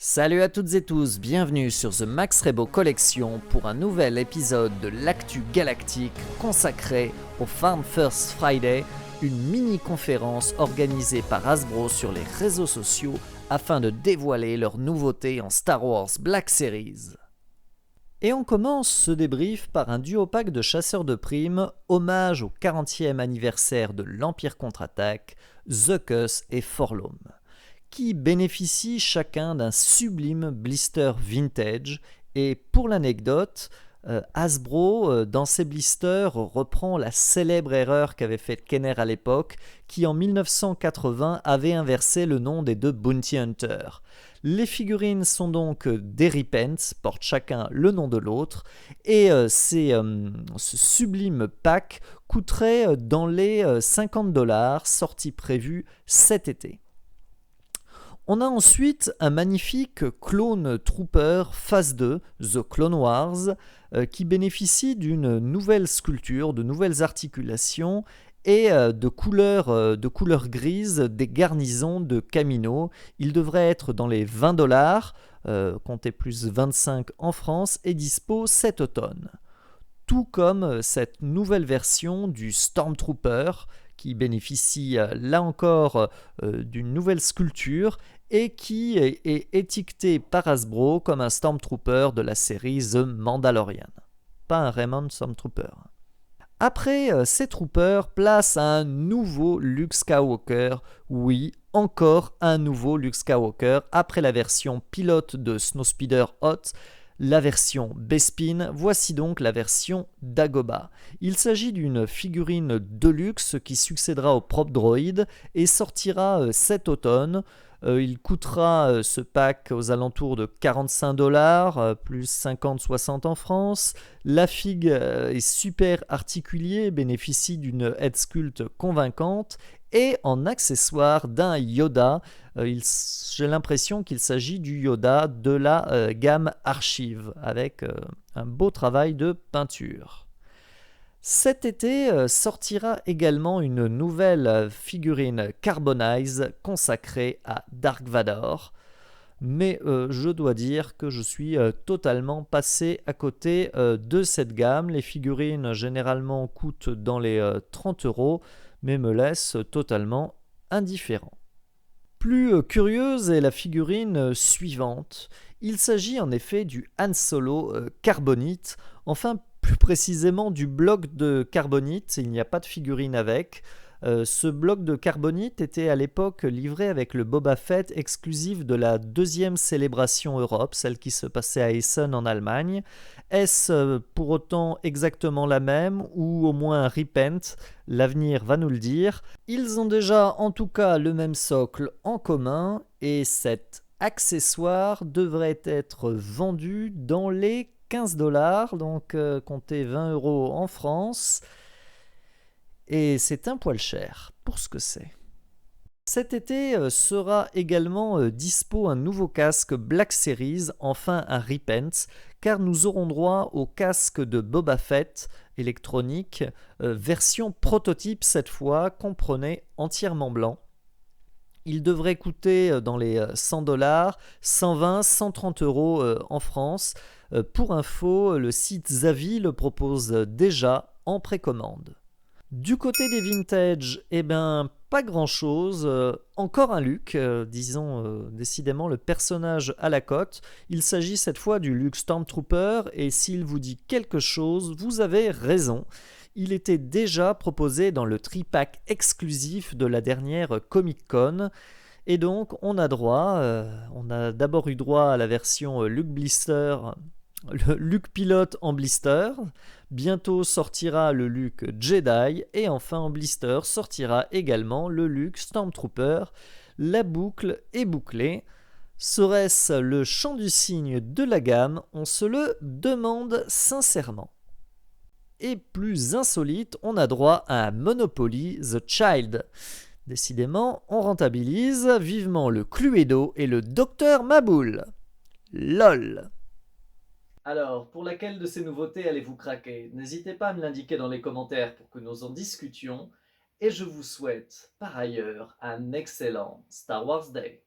Salut à toutes et tous, bienvenue sur The Max Rebo Collection pour un nouvel épisode de l'actu galactique consacré au Farm First Friday, une mini-conférence organisée par Hasbro sur les réseaux sociaux afin de dévoiler leurs nouveautés en Star Wars Black Series. Et on commence ce débrief par un duo pack de chasseurs de primes, hommage au 40e anniversaire de l'Empire contre-attaque, Zuckuss et Forlom, qui bénéficient chacun d'un sublime blister vintage. Et pour l'anecdote, Hasbro, dans ses blisters, reprend la célèbre erreur qu'avait faite Kenner à l'époque, qui en 1980 avait inversé le nom des deux Bounty Hunters. Les figurines sont donc des Repents, portent chacun le nom de l'autre, et ce sublime pack coûterait dans les $50, sortie prévue cet été. On a ensuite un magnifique Clone Trooper Phase 2, The Clone Wars, qui bénéficie d'une nouvelle sculpture, de nouvelles articulations et de couleur grise des garnisons de Kamino. Il devrait être dans les $20, comptez plus 25 en France, et dispo cet automne. Tout comme cette nouvelle version du Stormtrooper, qui bénéficie là encore d'une nouvelle sculpture et qui est étiqueté par Hasbro comme un Stormtrooper de la série The Mandalorian. Pas un Raymond Stormtrooper. Après ces troopers, place à un nouveau Luke Skywalker. Oui, encore un nouveau Luke Skywalker après la version pilote de Snowspeeder Hot, la version Bespin. Voici donc la version Dagobah. Il s'agit d'une figurine deluxe qui succédera au Prop Droid et sortira cet automne. Il coûtera ce pack aux alentours de $45, plus 50-60 en France. La figue est super articulée, bénéficie d'une head sculpt convaincante et en accessoire d'un Yoda. J'ai l'impression qu'il s'agit du Yoda de la gamme Archive, avec un beau travail de peinture. Cet été sortira également une nouvelle figurine Carbonize consacrée à Dark Vador. Mais je dois dire que je suis totalement passé à côté de cette gamme. Les figurines généralement coûtent dans les €30, mais me laissent totalement indifférent. Plus curieuse est la figurine suivante. Il s'agit en effet du Han Solo Carbonite, enfin plus précisément du bloc de Carbonite, il n'y a pas de figurine avec. Ce bloc de Carbonite était à l'époque livré avec le Boba Fett exclusif de la deuxième célébration Europe, celle qui se passait à Essen en Allemagne. Est-ce pour autant exactement la même ou au moins un repent? L'avenir va nous le dire. Ils ont déjà en tout cas le même socle en commun et cet accessoire devrait être vendu dans les $15, donc comptez 20 € en France. Et c'est un poil cher pour ce que c'est. Cet été sera également dispo un nouveau casque Black Series, enfin un Repent, car nous aurons droit au casque de Boba Fett électronique, version prototype cette fois, comprenez entièrement blanc. Il devrait coûter dans les $100, 120, 130 € en France. Pour info, le site Zavi le propose déjà en précommande. Du côté des vintage, pas grand chose, encore un Luke, disons décidément le personnage à la cote. Il s'agit cette fois du Luke Stormtrooper et s'il vous dit quelque chose, vous avez raison. Il était déjà proposé dans le tripack exclusif de la dernière Comic Con. Et donc on a d'abord eu droit à la version Luke Blister, le Luke Pilote en blister. Bientôt sortira le Luke Jedi et enfin en blister sortira également le Luke Stormtrooper. La boucle est bouclée. Serait-ce le chant du cygne de la gamme? On se le demande sincèrement. Et plus insolite, on a droit à Monopoly The Child. Décidément, on rentabilise vivement le Cluedo et le Docteur Maboul. LOL. Alors, pour laquelle de ces nouveautés allez-vous craquer? N'hésitez pas à me l'indiquer dans les commentaires pour que nous en discutions. Et je vous souhaite, par ailleurs, un excellent Star Wars Day.